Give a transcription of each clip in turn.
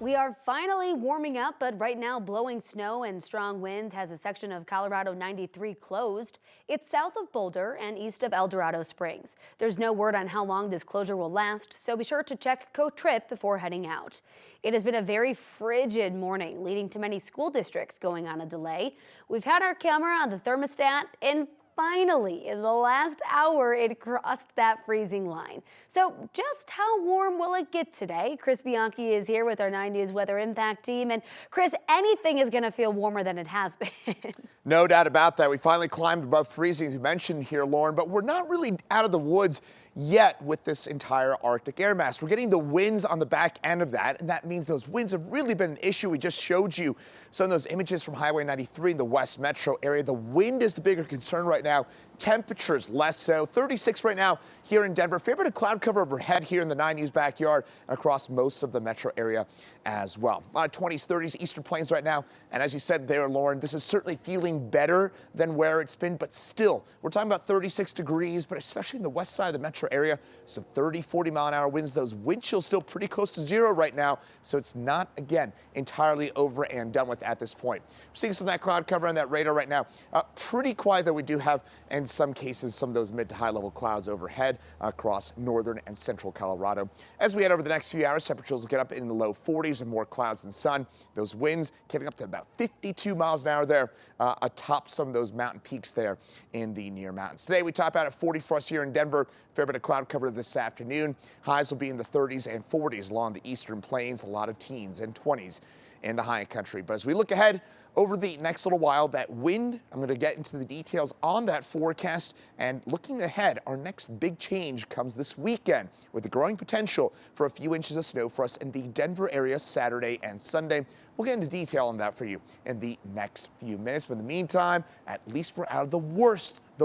We are finally warming up, but right now blowing snow and strong winds has a section of Colorado 93 closed. It's south of Boulder and east of El Dorado Springs. There's no word on how long this closure will last, so be sure to check Co-Trip before heading out. It has been a very frigid morning, leading to many school districts going on a delay. We've had our camera on the thermostat, and finally, in the last hour, it crossed that freezing line. So just how warm will it get today? Chris Bianchi is here with our 9 News Weather Impact team. And Chris, anything is going to feel warmer than it has been. No doubt about that. We finally climbed above freezing, as you mentioned here, Lauren, but we're not really out of the woods yet with this entire Arctic air mass. We're getting the winds on the back end of that, and that means those winds have really been an issue. We just showed you some of those images from Highway 93 in the West Metro area. The wind is the bigger concern right now. Temperatures less so. 36 right now here in Denver. Fair bit of cloud cover overhead here in the 9 News backyard and across most of the metro area as well. A lot of 20s, 30s, Eastern Plains right now. And as you said there, Lauren, this is certainly feeling better than where it's been, but still, we're talking about 36 degrees, but especially in the west side of the metro area, some 30, 40 mile an hour winds. Those wind chills still pretty close to zero right now, so it's not, again, entirely over and done with at this point. We're seeing some of that cloud cover on that radar right now. Pretty quiet, though. We do have, in some cases, some of those mid to high level clouds overhead across northern and central Colorado. As we head over the next few hours, temperatures will get up in the low 40s and more clouds and sun. Those winds getting up to about 52 miles an hour there atop some of those mountain peaks there in the near mountains. Today we top out at 40 for us here in Denver. Fair bit of cloud cover this afternoon. Highs will be in the 30s and 40s along the eastern plains. A lot of teens and 20s in the high country. But as we look ahead over the next little while, that wind, I'm going to get into the details on that forecast. And looking ahead, our next big change comes this weekend with the growing potential for a few inches of snow for us in the Denver area Saturday and Sunday. We'll get into detail on that for you in the next few minutes. But in the meantime, at least we're out of the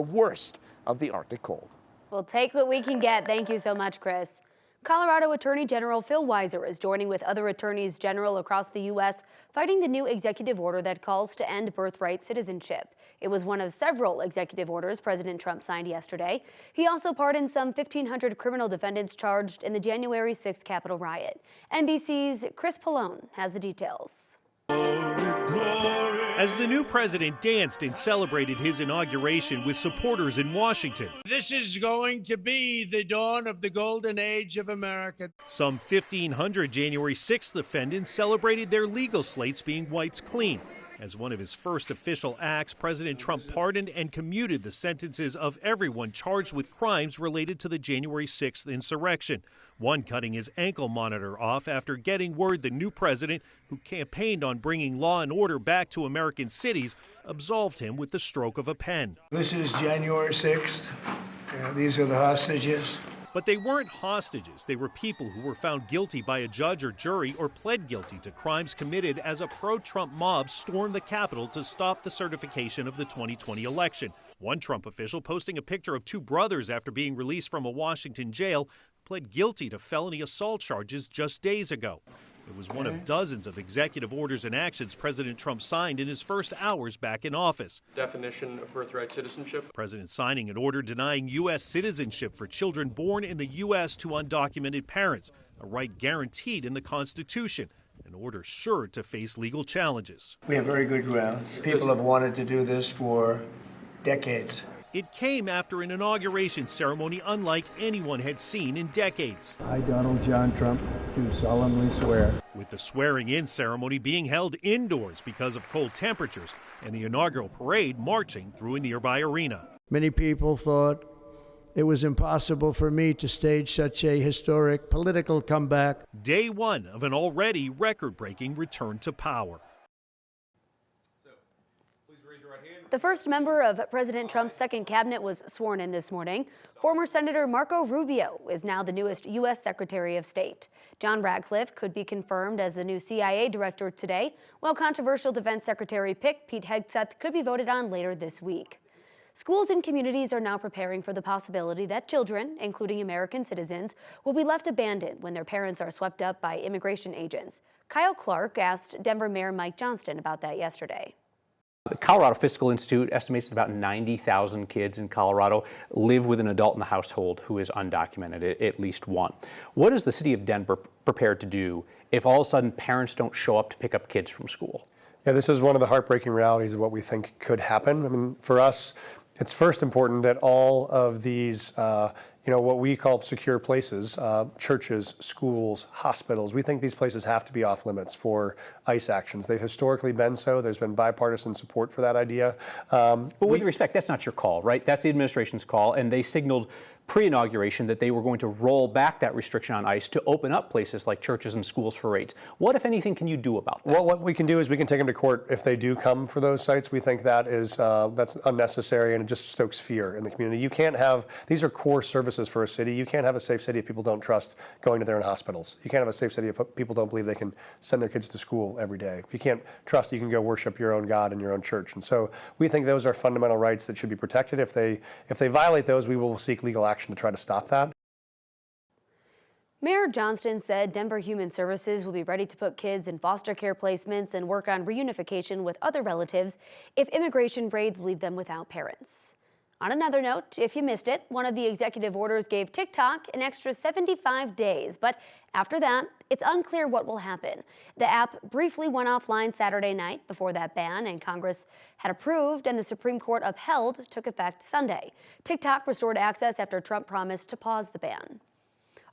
worst of the Arctic cold. We'll take what we can get. Thank you so much, Chris. Colorado Attorney General Phil Weiser is joining with other attorneys general across the U.S. fighting the new executive order that calls to end birthright citizenship. It was one of several executive orders President Trump signed yesterday. He also pardoned some 1,500 criminal defendants charged in the January 6th Capitol riot. NBC's Chris Pallone has the details. As the new president danced and celebrated his inauguration with supporters in Washington. This is going to be the dawn of the golden age of America. Some 1,500 January 6th defendants celebrated their legal slates being wiped clean. As one of his first official acts, President Trump pardoned and commuted the sentences of everyone charged with crimes related to the January 6th insurrection. One cutting his ankle monitor off after getting word the new president, who campaigned on bringing law and order back to American cities, absolved him with the stroke of a pen. This is January 6th. These are the hostages. But they weren't hostages. They were people who were found guilty by a judge or jury or pled guilty to crimes committed as a pro-Trump mob stormed the Capitol to stop the certification of the 2020 election. One Trump official, posting a picture of two brothers after being released from a Washington jail, pled guilty to felony assault charges just days ago. It was one of dozens of executive orders and actions President Trump signed in his first hours back in office. Definition of birthright citizenship. President signing an order denying U.S. citizenship for children born in the U.S. to undocumented parents, a right guaranteed in the Constitution, an order sure to face legal challenges. We have very good ground. People have wanted to do this for decades. It came after an inauguration ceremony unlike anyone had seen in decades. I, Donald John Trump, do solemnly swear. With the swearing-in ceremony being held indoors because of cold temperatures and the inaugural parade marching through a nearby arena. Many people thought it was impossible for me to stage such a historic political comeback. Day one of an already record-breaking return to power. The first member of President Trump's second cabinet was sworn in this morning. Former Senator Marco Rubio is now the newest U.S. Secretary of State. John Ratcliffe could be confirmed as the new CIA director today, while controversial Defense Secretary pick Pete Hegseth could be voted on later this week. Schools and communities are now preparing for the possibility that children, including American citizens, will be left abandoned when their parents are swept up by immigration agents. Kyle Clark asked Denver Mayor Mike Johnston about that yesterday. The Colorado Fiscal Institute estimates that about 90,000 kids in Colorado live with an adult in the household who is undocumented, at least one. What is the city of Denver prepared to do if all of a sudden parents don't show up to pick up kids from school? Yeah, this is one of the heartbreaking realities of what we think could happen. I mean, for us, it's first important that all of these, what we call secure places, churches, schools, hospitals, we think these places have to be off limits for ICE actions. They've historically been so. There's been bipartisan support for that idea. But with respect, that's not your call, right? That's the administration's call, and they signaled pre-inauguration that they were going to roll back that restriction on ICE to open up places like churches and schools for raids. What, if anything, can you do about that? Well, what we can do is we can take them to court if they do come for those sites. We think that is that's unnecessary, and it just stokes fear in the community. You can't have, these are core services for a city. You can't have a safe city if people don't trust going to their own hospitals. You can't have a safe city if people don't believe they can send their kids to school every day. If you can't trust, you can go worship your own God in your own church. And so we think those are fundamental rights that should be protected. If they violate those, we will seek legal action to try to stop that. Mayor Johnston said Denver Human Services will be ready to put kids in foster care placements and work on reunification with other relatives if immigration raids leave them without parents. On another note, if you missed it, one of the executive orders gave TikTok an extra 75 days, but after that, it's unclear what will happen. The app briefly went offline Saturday night before that ban, and Congress had approved and the Supreme Court upheld, took effect Sunday. TikTok restored access after Trump promised to pause the ban.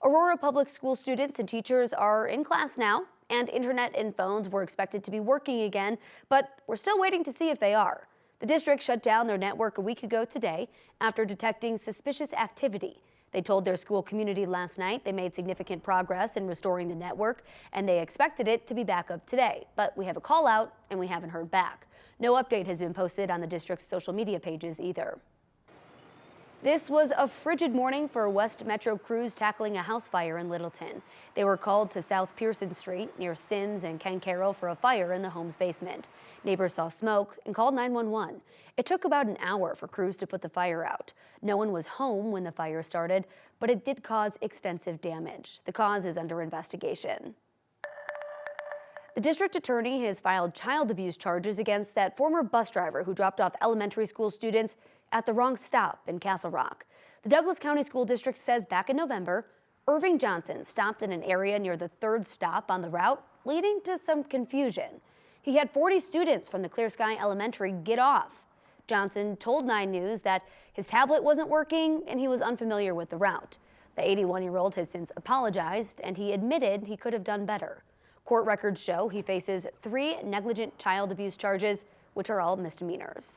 Aurora public school students and teachers are in class now, and internet and phones were expected to be working again, but we're still waiting to see if they are. The district shut down their network a week ago today after detecting suspicious activity. They told their school community last night they made significant progress in restoring the network, and they expected it to be back up today. But we have a call out, and we haven't heard back. No update has been posted on the district's social media pages either. This was a frigid morning for West Metro crews tackling a house fire in Littleton. They were called to South Pearson Street near Sims and Ken Carroll for a fire in the home's basement. Neighbors saw smoke and called 911. It took about an hour for crews to put the fire out. No one was home when the fire started, but it did cause extensive damage. The cause is under investigation. The district attorney has filed child abuse charges against that former bus driver who dropped off elementary school students at the wrong stop in Castle Rock. The Douglas County School District says back in November, Irving Johnson stopped in an area near the third stop on the route, leading to some confusion. He had 40 students from the Clear Sky Elementary get off. Johnson told 9 News that his tablet wasn't working and he was unfamiliar with the route. The 81-year-old has since apologized, and he admitted he could have done better. Court records show he faces 3 negligent child abuse charges, which are all misdemeanors.